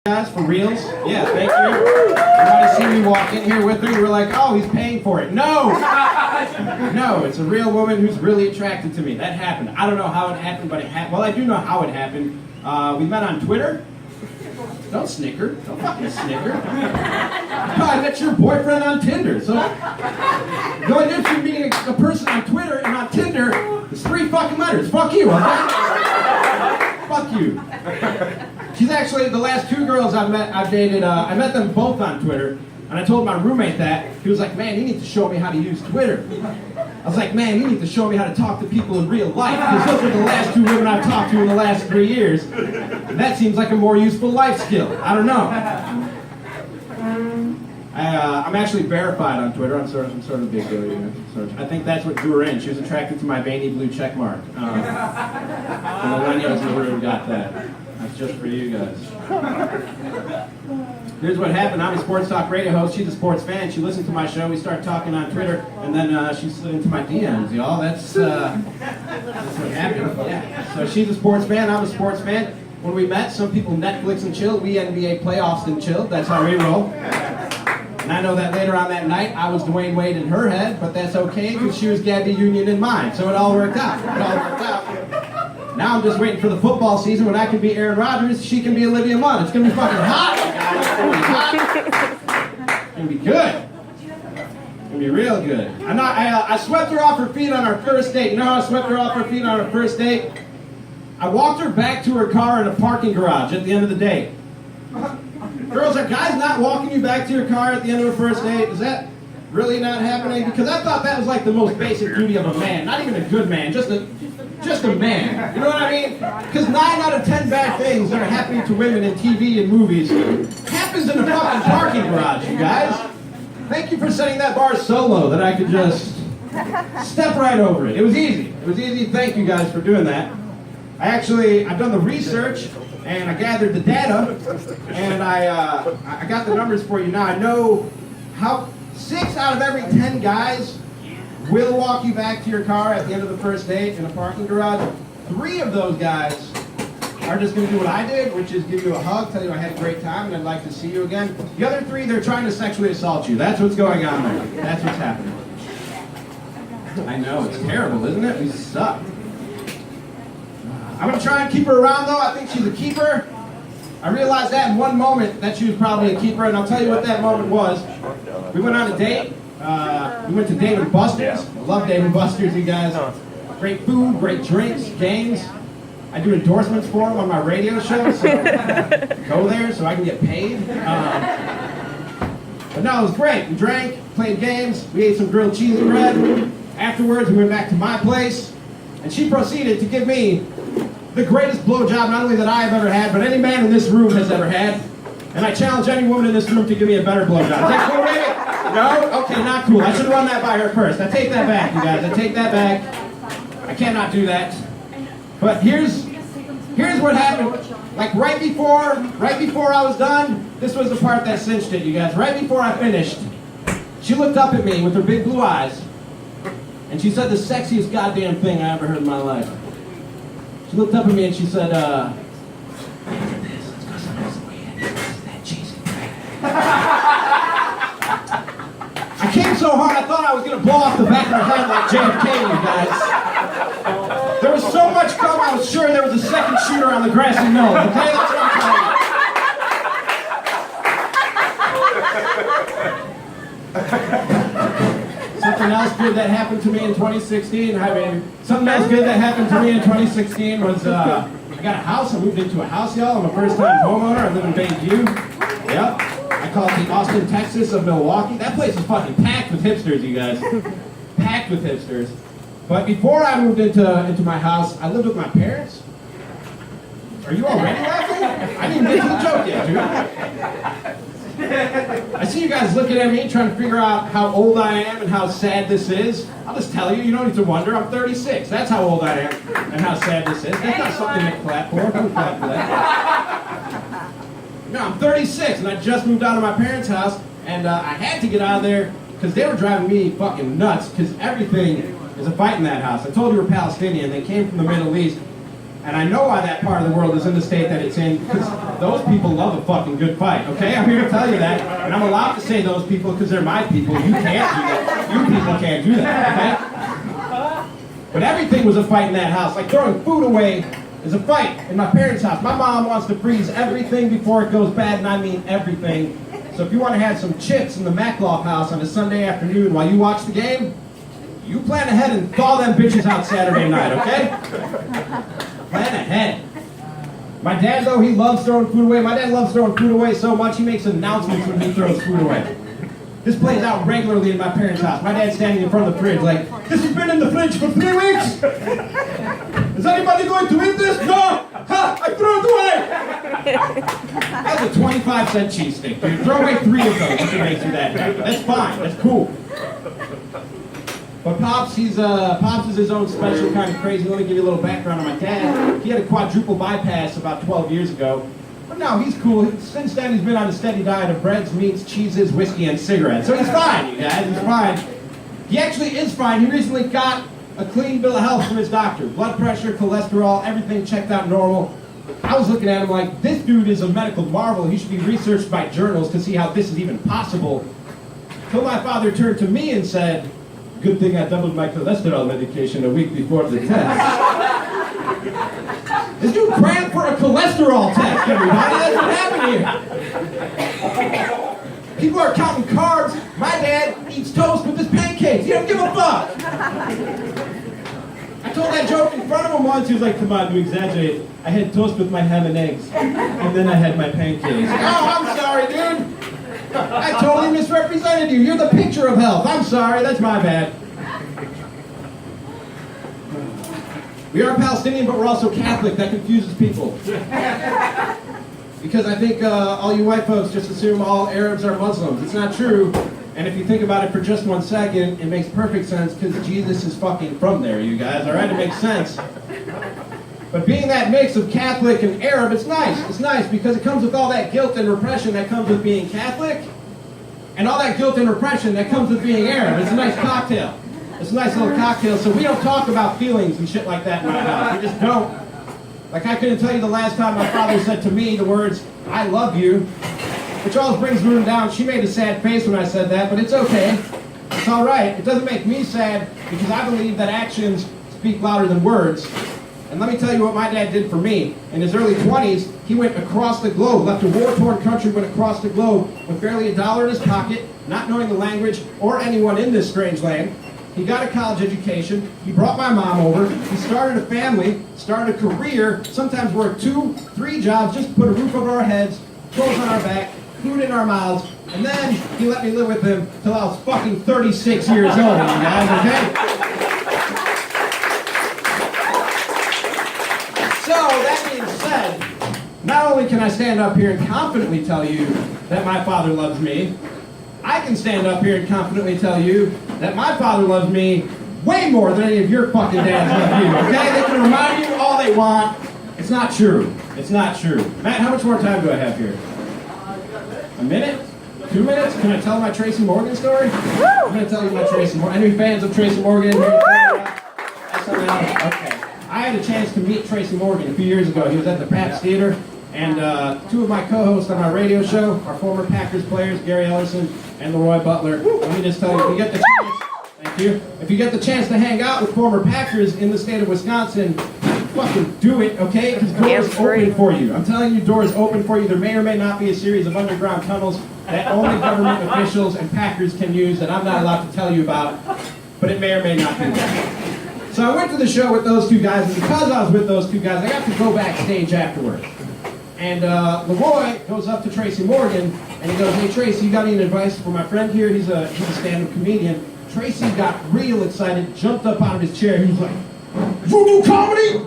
Guys, for reals? Yeah, thank you. You might have seen me walk in here with her. You were like, oh, he's paying for it. No! No, it's a real woman who's really attracted to me. That happened. I don't know how it happened, but it happened. Well, I do know how it happened. We met on Twitter. Don't snicker. Don't fucking snicker. No, I met your boyfriend on Tinder. So, the only difference between meeting a person on Twitter and on Tinder is 3 fucking letters. Fuck you, okay? Fuck you. She's actually, the last 2 girls I've dated, I met them both on Twitter, and I told my roommate that. He was like, man, you need to show me how to use Twitter. I was like, man, you need to show me how to talk to people in real life, because those are the last 2 women I've talked to in the last 3 years. And that seems like a more useful life skill. I don't know. I'm actually verified on Twitter. I'm sort of a big deal, you know. I think that's what drew her in. She was attracted to my veiny blue check mark. The millennials in the room got that. That's just for you guys. Here's what happened. I'm a sports talk radio host. She's a sports fan. She listened to my show. We started talking on Twitter, and then she slid into my DMs, y'all. That's what happened. Yeah. So she's a sports fan. I'm a sports fan. When we met, some people Netflix and chilled. We NBA playoffs and chilled. That's how we roll. And I know that later on that night, I was Dwayne Wade in her head, but that's okay because she was Gabby Union in mine. So it all worked out. It all worked out. Now I'm just waiting for the football season when I can be Aaron Rodgers, she can be Olivia Munn. It's going to be fucking hot. It's going to be good. It's going to be real good. I swept her off her feet on our first date. You know how I swept her off her feet on our first date? I walked her back to her car in a parking garage at the end of the date. Girls, are guys not walking you back to your car at the end of a first date? Is that really not happening? Because I thought that was like the most basic duty of a man. Not even a good man, just a man. You know what I mean? Because 9 out of 10 bad things that are happening to women in TV and movies happens in a fucking parking garage, you guys. Thank you for setting that bar so low that I could just step right over it. It was easy. It was easy. Thank you guys for doing that. I've done the research, and I gathered the data, and I got the numbers for you now. I know how 6 out of every 10 guys will walk you back to your car at the end of the first date in a parking garage. 3 of those guys are just going to do what I did, which is give you a hug, tell you I had a great time, and I'd like to see you again. The other 3, they're trying to sexually assault you. That's what's going on there. That's what's happening. I know, it's terrible, isn't it? We suck. I'm going to try and keep her around, though. I think she's a keeper. I realized that in one moment that she was probably a keeper, and I'll tell you what that moment was. We went on a date. We went to Dave & Buster's. I love Dave & Buster's, you guys. Great food, great drinks, games. I do endorsements for them on my radio show, so go there so I can get paid. But no, it was great. We drank, played games, we ate some grilled cheese and bread. Afterwards, we went back to my place, and she proceeded to give me the greatest blowjob not only that I have ever had, but any man in this room has ever had. And I challenge any woman in this room to give me a better blowjob. Is that cool, baby? No? Okay, not cool. I should have run that by her first. I take that back, you guys. I take that back. I cannot do that. But here's what happened. Like right before I was done, this was the part that cinched it, you guys. Right before I finished, she looked up at me with her big blue eyes, and she said the sexiest goddamn thing I ever heard in my life. She looked up at me and she said, let's go somewhere so we had that cheesy bread. I came so hard I thought I was going to blow off the back of her head like JFK, you guys. There was so much cum, I was sure there was a second shooter on the grassy knoll, okay? That's what I'm telling you. Something else good that happened to me in 2016. Something else good that happened to me in 2016 was I got a house. I moved into a house, y'all. I'm a first-time homeowner. I live in Bayview. Yep. I call it the Austin, Texas of Milwaukee. That place is fucking packed with hipsters, you guys. Packed with hipsters. But before I moved into my house, I lived with my parents. Are you already laughing? I didn't get to the joke yet, dude. I see you guys looking at me trying to figure out how old I am and how sad this is. I'll just tell you, you don't need to wonder. I'm 36. That's how old I am and how sad this is. That's not something to clap for. Don't clap for that. No, I'm 36 and I just moved out of my parents' house, and I had to get out of there because they were driving me fucking nuts because everything is a fight in that house. I told you we're Palestinian. They came from the Middle East. And I know why that part of the world is in the state that it's in, because those people love a fucking good fight, okay? I'm here to tell you that, and I'm allowed to say those people because they're my people. You can't do that. You people can't do that, okay? But everything was a fight in that house. Like throwing food away is a fight in my parents' house. My mom wants to freeze everything before it goes bad, and I mean everything. So if you want to have some chips in the Mackloff house on a Sunday afternoon while you watch the game, you plan ahead and thaw them bitches out Saturday night, okay? Plan ahead. My dad, though, he loves throwing food away. My dad loves throwing food away so much he makes announcements when he throws food away. This plays out regularly in my parents' house. My dad's standing in front of the fridge like, this has been in the fridge for 3 weeks? Is anybody going to eat this? No! Ha! I threw it away! That's a 25-cent cheesesteak, dude. Throw away 3 of those if it makes you that happy. That's fine. That's cool. But Pops is his own special kind of crazy. Let me give you a little background on my dad. He had a quadruple bypass about 12 years ago. But no, he's cool. Since then, he's been on a steady diet of breads, meats, cheeses, whiskey, and cigarettes. So he's fine, you guys. He's fine. He actually is fine. He recently got a clean bill of health from his doctor. Blood pressure, cholesterol, everything checked out normal. I was looking at him like, this dude is a medical marvel. He should be researched by journals to see how this is even possible. Until my father turned to me and said, good thing I doubled my cholesterol medication a week before the test. This dude crammed for a cholesterol test, everybody. That's what happened here. People are counting carbs. My dad eats toast with his pancakes. He don't give a fuck. I told that joke in front of him once. He was like, come on, you exaggerate. I had toast with my ham and eggs. And then I had my pancakes. Oh, I'm sorry, dude. I totally misrepresented you. You're the picture of health. I'm sorry. That's my bad. We are Palestinian, but we're also Catholic. That confuses people. Because I think all you white folks just assume all Arabs are Muslims. It's not true. And if you think about it for just 1 second, it makes perfect sense because Jesus is fucking from there, you guys. All right? It makes sense. But being that mix of Catholic and Arab, it's nice. It's nice because it comes with all that guilt and repression that comes with being Catholic and all that guilt and repression that comes with being Arab. It's a nice cocktail. It's a nice little cocktail. So we don't talk about feelings and shit like that in my house. We just don't. Like I couldn't tell you the last time my father said to me the words, I love you, which always brings Moon down. She made a sad face when I said that, but it's okay. It's all right. It doesn't make me sad because I believe that actions speak louder than words. And let me tell you what my dad did for me. In his early 20s, he went across the globe, left a war-torn country, went across the globe with barely $1 in his pocket, not knowing the language or anyone in this strange land. He got a college education. He brought my mom over. He started a family, started a career, sometimes worked 2, 3 jobs just to put a roof over our heads, clothes on our back, food in our mouths, and then he let me live with him till I was fucking 36 years old, you guys, okay? So, that being said, not only can I stand up here and confidently tell you that my father loves me, I can stand up here and confidently tell you that my father loves me way more than any of your fucking dads love you, okay? They can remind you all they want. It's not true. It's not true. Matt, how much more time do I have here? A minute? 2 minutes? Can I tell my Tracy Morgan story? I'm going to tell you my Tracy Morgan. Any fans of Tracy Morgan? Okay. I had a chance to meet Tracy Morgan a few years ago. He was at the Pabst Theater, and 2 of my co-hosts on my radio show are former Packers players, Gary Ellison and Leroy Butler. Let me just tell you, if you get the chance, thank you. If you get the chance to hang out with former Packers in the state of Wisconsin, fucking do it, okay? Because doors open for you. I'm telling you, doors open for you. There may or may not be a series of underground tunnels that only government officials and Packers can use that I'm not allowed to tell you about, but it may or may not be that. So I went to the show with those 2 guys, and because I was with those 2 guys, I got to go backstage afterwards. And Leroy goes up to Tracy Morgan, and he goes, hey, Tracy, you got any advice for my friend here? He's a stand-up comedian. Tracy got real excited, jumped up out of his chair. He was like, you do comedy?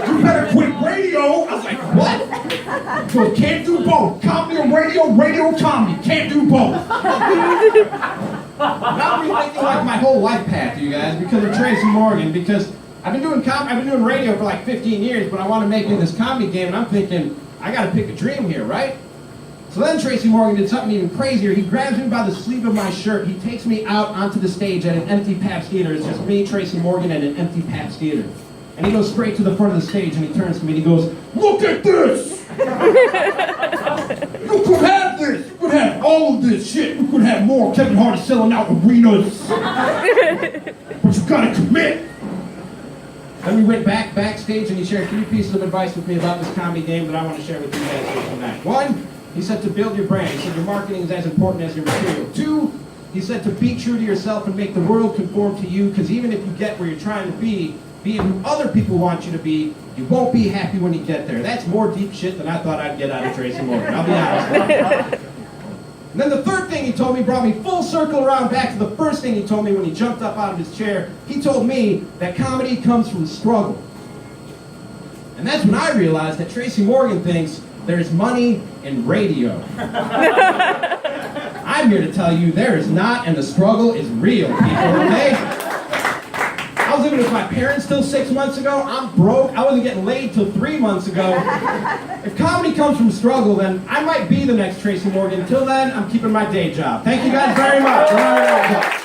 You better quit radio. I was like, what? He goes, can't do both. Comedy or radio, radio or comedy. Can't do both. Now I'm rethinking like my whole life path, you guys, because of Tracy Morgan, because I've been doing radio for like 15 years, but I want to make it in this comedy game, and I'm thinking, I got to pick a dream here, right? So then Tracy Morgan did something even crazier. He grabs me by the sleeve of my shirt. He takes me out onto the stage at an empty Pabst Theater. It's just me, Tracy Morgan, and an empty Pabst Theater. And he goes straight to the front of the stage and he turns to me and he goes, "Look at this! You could have this! You could have all of this shit! You could have more! Kevin Hart is selling out arenas! But you gotta commit!" Then we went backstage and he shared 3 pieces of advice with me about this comedy game that I want to share with you guys here tonight. 1, he said to build your brand. He said your marketing is as important as your material. 2, he said to be true to yourself and make the world conform to you, because even if you get where you're trying to be being who other people want you to be, you won't be happy when you get there. That's more deep shit than I thought I'd get out of Tracy Morgan. I'll be honest with you. And then the third thing he told me brought me full circle around back to the first thing he told me when he jumped up out of his chair. He told me that comedy comes from struggle. And that's when I realized that Tracy Morgan thinks there's money in radio. I'm here to tell you there is not, and the struggle is real, people, okay? I was living with my parents till 6 months ago. I'm broke. I wasn't getting laid till 3 months ago. If comedy comes from struggle, then I might be the next Tracy Morgan. Till then, I'm keeping my day job. Thank you guys very much.